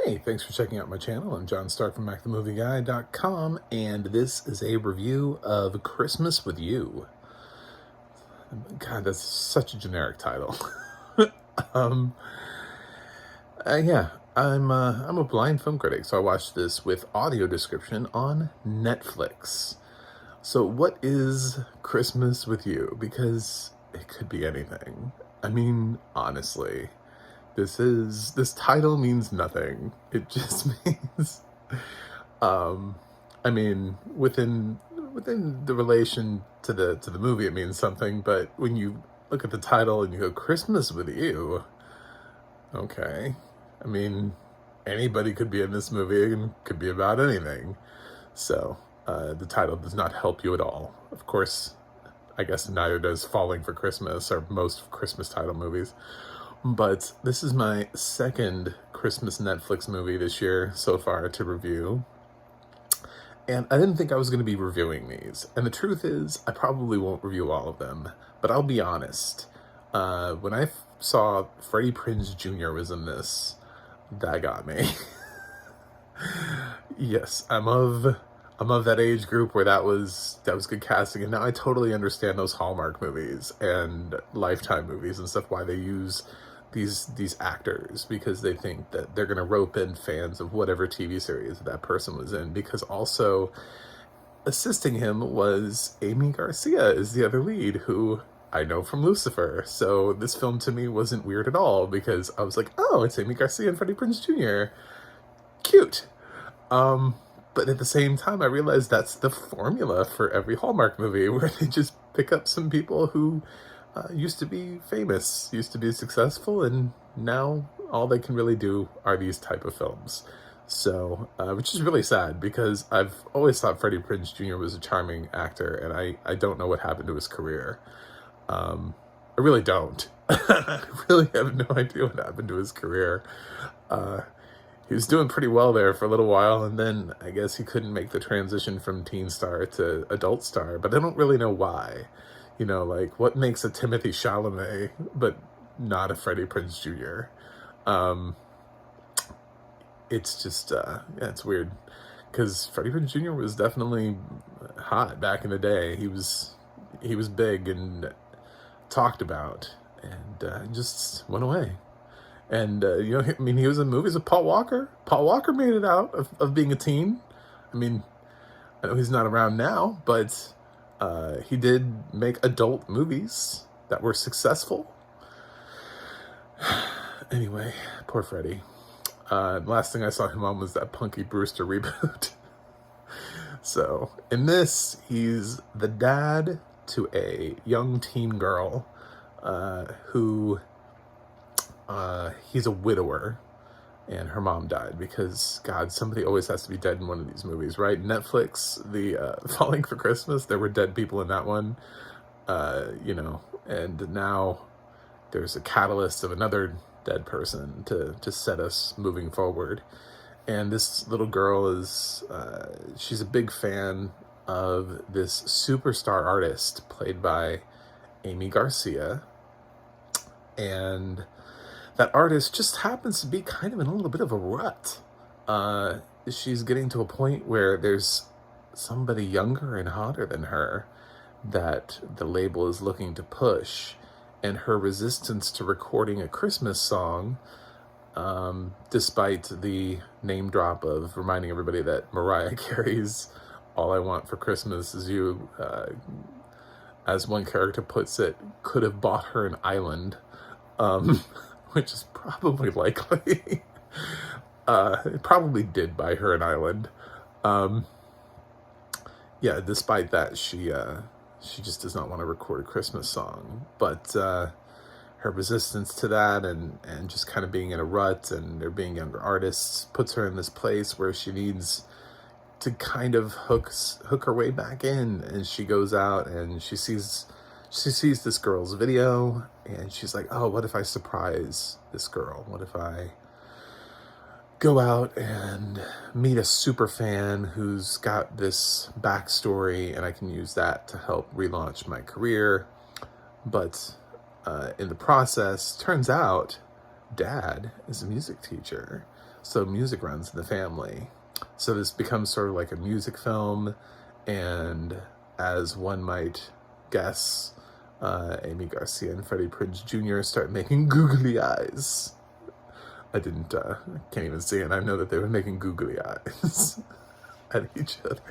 Hey, thanks for checking out my channel. I'm John Stark from MacTheMovieGuy.com, and this is a review of Christmas with You. God, that's such a generic title. um, yeah, I'm a blind film critic, so I watched this with audio description on Netflix. So what is Christmas with You? Because it could be anything. I mean, honestly. This title means nothing. It just means, I mean, within the relation to the movie, it means something. But when you look at the title and you go "Christmas with You," okay, I mean, anybody could be in this movie and could be about anything. So the title does not help you at all. Of course, I guess neither does "Falling for Christmas" or most Christmas title movies. But this is my second Christmas Netflix movie this year so far to review. And I didn't think I was going to be reviewing these. And the truth is, I probably won't review all of them. But I'll be honest. When I saw Freddie Prinze Jr. was in this, that got me. Yes, I'm of that age group where that was good casting. And now I totally understand those Hallmark movies and Lifetime movies and stuff, why they use these actors, because they think that they're going to rope in fans of whatever TV series that person was in, because also assisting him was Amy Garcia is the other lead, who I know from Lucifer. So this film to me wasn't weird at all, because I was like, oh, it's Amy Garcia and Freddie Prinze Jr. Cute. But at the same time, I realized that's the formula for every Hallmark movie, where they just pick up some people who used to be famous, used to be successful, and now all they can really do are these type of films. So, which is really sad, because I've always thought Freddie Prinze Jr. was a charming actor, and I don't know what happened to his career. I really don't. I really have no idea what happened to his career. He was doing pretty well there for a little while, and then I guess he couldn't make the transition from teen star to adult star, but I don't really know why. You know, like, what makes a Timothy Chalamet but not a Freddie Prinze Jr.? It's just, yeah, it's weird. Because Freddie Prinze Jr. was definitely hot back in the day. He was big and talked about, and just went away. And, you know, I mean, he was in movies with Paul Walker. Paul Walker made it out of being a teen. I mean, I know he's not around now, but he did make adult movies that were successful. Anyway, poor Freddie. Last thing I saw him on was that Punky Brewster reboot. So, in this, he's the dad to a young teen girl who... he's a widower, and her mom died, because, God, somebody always has to be dead in one of these movies, right? Netflix, the Falling for Christmas, there were dead people in that one, you know, and now there's a catalyst of another dead person to set us moving forward. And this little girl is, she's a big fan of this superstar artist played by Amy Garcia, and that artist just happens to be kind of in a little bit of a rut. She's getting to a point where there's somebody younger and hotter than her that the label is looking to push, and her resistance to recording a Christmas song, despite the name drop of reminding everybody that Mariah Carey's "All I Want for Christmas Is You," as one character puts it, could have bought her an island. Which is probably likely. It probably did buy her an island. Yeah, despite that, she just does not want to record a Christmas song. But her resistance to that, and just kind of being in a rut, and there being younger artists, puts her in this place where she needs to kind of hook her way back in. And she goes out and she sees this girl's video, and she's like, oh, what if I surprise this girl? What if I go out and meet a super fan who's got this backstory, and I can use that to help relaunch my career? But in the process, turns out Dad is a music teacher. So music runs in the family. So this becomes sort of like a music film, and as one might guess, Amy Garcia and Freddie Prinze Jr. start making googly eyes. I can't even see it. I know that they were making googly eyes at each other.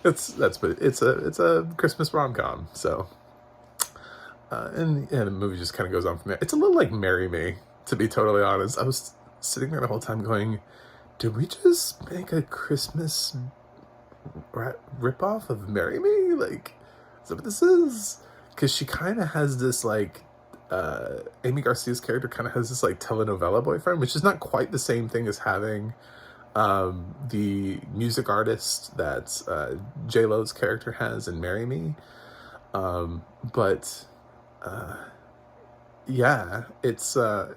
But it's a Christmas rom-com. So, and the movie just kind of goes on from there. It's a little like Marry Me, to be totally honest. I was sitting there the whole time going, did we just make a Christmas ripoff of Marry Me? Like, is that what this is? Because she kind of has this, like, Amy Garcia's character kind of has this, like, telenovela boyfriend, which is not quite the same thing as having the music artist that J-Lo's character has in Marry Me. But yeah, it's a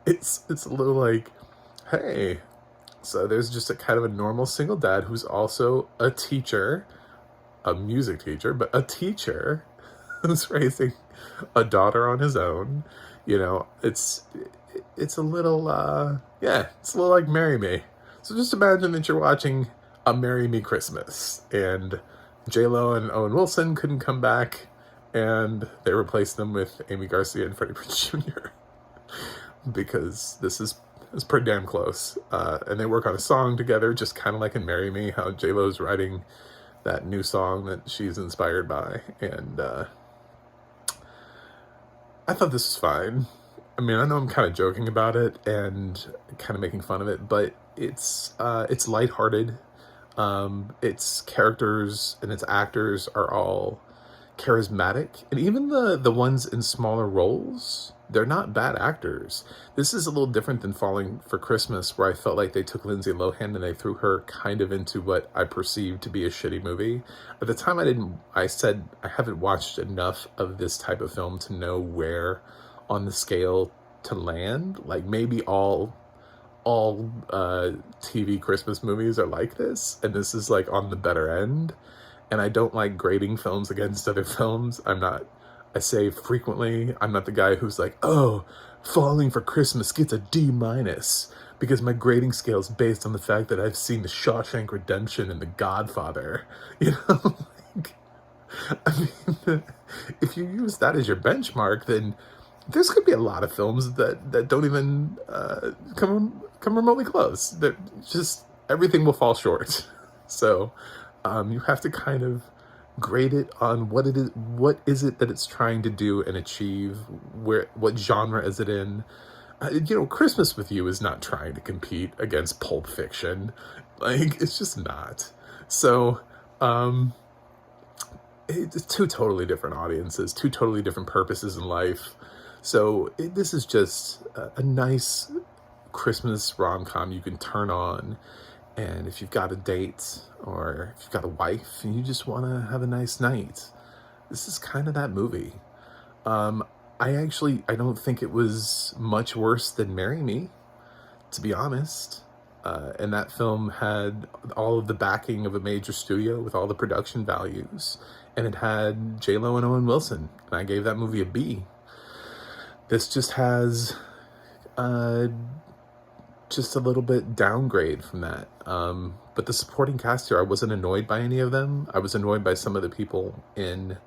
little like, hey, so there's just a kind of a normal single dad who's also a teacher, a music teacher, but a teacher who's raising a daughter on his own. You know, it's a little, it's a little like Marry Me. So just imagine that you're watching a Marry Me Christmas, and J-Lo and Owen Wilson couldn't come back, and they replaced them with Amy Garcia and Freddie Prinze Jr. because this is pretty damn close. And they work on a song together, just kind of like in Marry Me, how J-Lo's writing that new song that she's inspired by. And I thought this was fine. I mean, I know I'm kind of joking about it and kind of making fun of it, but it's lighthearted. Its characters and its actors are all charismatic, and even the ones in smaller roles, they're not bad actors. This is a little different than Falling for Christmas, where I felt like they took Lindsay Lohan and they threw her kind of into what I perceived to be a shitty movie. At the time, I said I haven't watched enough of this type of film to know where on the scale to land. Like, maybe all TV Christmas movies are like this, and this is like on the better end. And I don't like grading films against other films. I say frequently, I'm not the guy who's like, oh, Falling for Christmas gets a D-, because my grading scale is based on the fact that I've seen The Shawshank Redemption and The Godfather. You know, like, I mean, if you use that as your benchmark, then there's going to be a lot of films that don't even come remotely close. That just, everything will fall short. So you have to kind of grade it on what is it that it's trying to do and achieve, what genre is it in. Christmas With You is not trying to compete against Pulp Fiction. Like, it's just not. So it's two totally different audiences, two totally different purposes in life. So this is just a nice Christmas rom-com you can turn on, and if you've got a date or if you've got a wife and you just want to have a nice night, this is kind of that movie. I don't think it was much worse than Marry Me, to be honest. And that film had all of the backing of a major studio with all the production values, and it had J-Lo and Owen Wilson, and I gave that movie a B. This just has just a little bit downgrade from that. But the supporting cast here, I wasn't annoyed by any of them. I was annoyed by some of the people in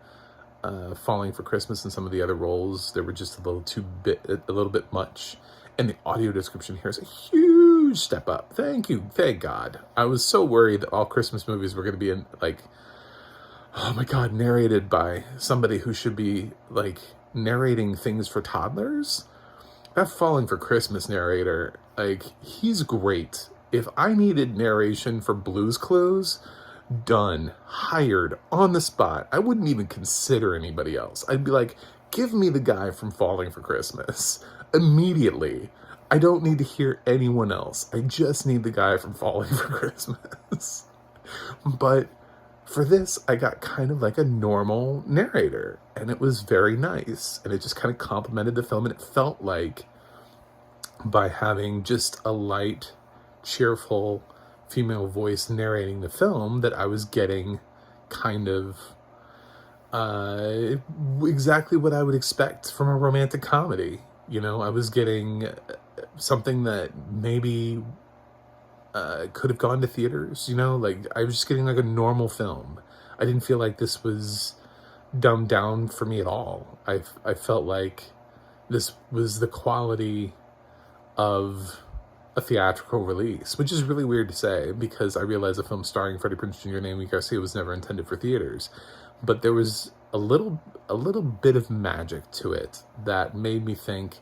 Falling for Christmas and some of the other roles. They were just a little bit much. And the audio description here is a huge step up. Thank you. Thank God. I was so worried that all Christmas movies were going to be oh my God, narrated by somebody who should be narrating things for toddlers. That Falling for Christmas narrator, he's great. If I needed narration for Blue's Clues, done, hired, on the spot. I wouldn't even consider anybody else. I'd be like, give me the guy from Falling for Christmas immediately. I don't need to hear anyone else. I just need the guy from Falling for Christmas. But for this, I got kind of like a normal narrator, and it was very nice, and it just kind of complemented the film, and it felt like by having just a light, cheerful female voice narrating the film that I was getting kind of exactly what I would expect from a romantic comedy. I was getting something that maybe could have gone to theaters, you know? Like, I was just getting like a normal film. I didn't feel like this was dumbed down for me at all. I felt like this was the quality of a theatrical release, which is really weird to say because I realize a film starring Freddie Prinze Jr. and Amy Garcia was never intended for theaters, but there was a little bit of magic to it that made me think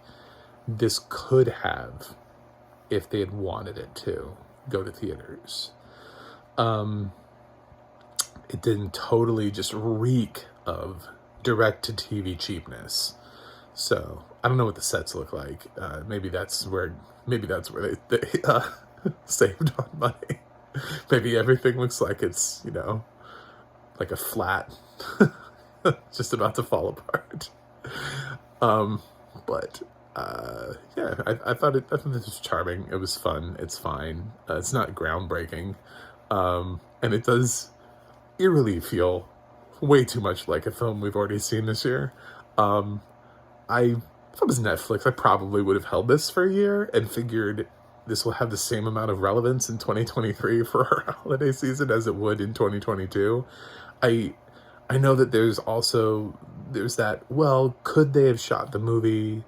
this could have, if they had wanted it to, go to theaters. It didn't totally just reek of direct-to-TV cheapness. So I don't know what the sets look like. Maybe that's where they saved on money. Maybe everything looks like it's, you know, like a flat just about to fall apart. But yeah, I thought this was charming. It was fun. It's fine. It's not groundbreaking, and it does eerily feel way too much like a film we've already seen this year. If it was Netflix, I probably would have held this for a year and figured this will have the same amount of relevance in 2023 for our holiday season as it would in 2022. I know that there's that, well, could they have shot the movie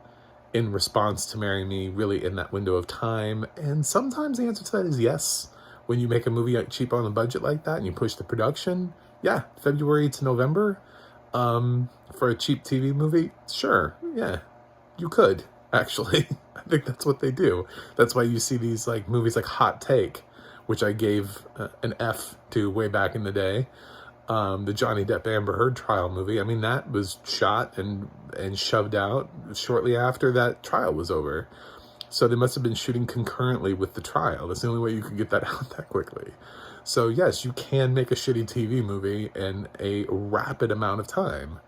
in response to Marry Me really in that window of time? And sometimes the answer to that is yes. When you make a movie cheap on a budget like that and you push the production, yeah, February to November, for a cheap TV movie, sure, yeah, you could, actually. I think that's what they do. That's why you see these like movies like Hot Take, which I gave an F to way back in the day. The Johnny Depp Amber Heard trial movie. I mean, that was shot and shoved out shortly after that trial was over. So they must have been shooting concurrently with the trial. That's the only way you could get that out that quickly. So yes, you can make a shitty TV movie in a rapid amount of time.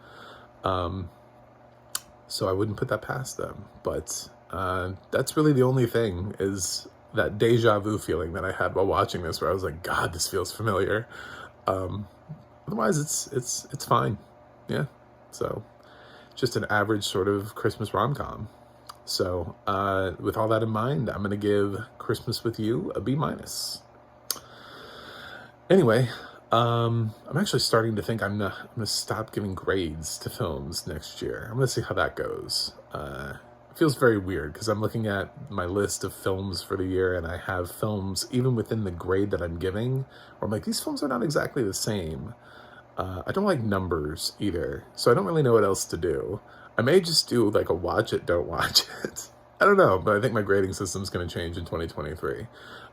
So I wouldn't put that past them. But that's really the only thing, is that deja vu feeling that I had while watching this, where I was like, God, this feels familiar. Otherwise, it's fine. Yeah. So just an average sort of Christmas rom-com. So with all that in mind, I'm going to give Christmas with You a B-. Anyway, I'm actually starting to think I'm going to stop giving grades to films next year. I'm going to see how that goes. It feels very weird because I'm looking at my list of films for the year and I have films even within the grade that I'm giving where I'm like, these films are not exactly the same. I don't like numbers either, so I don't really know what else to do. I may just do like a watch it, don't watch it. I don't know, but I think my grading system is going to change in 2023.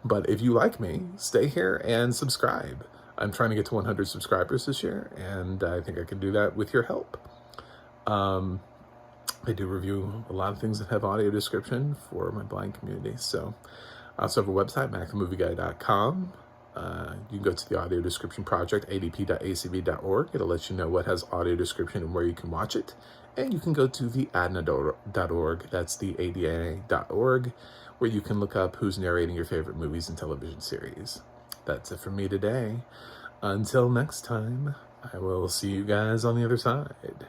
But if you like me, stay here and subscribe. I'm trying to get to 100 subscribers this year, and I think I can do that with your help. I do review a lot of things that have audio description for my blind community. So I also have a website, macthemovieguy.com. You can go to the audio description project, adp.acb.org. It'll let you know what has audio description and where you can watch it. And you can go to the adna.org, that's the ada.org, where you can look up who's narrating your favorite movies and television series. That's it from me today. Until next time, I will see you guys on the other side.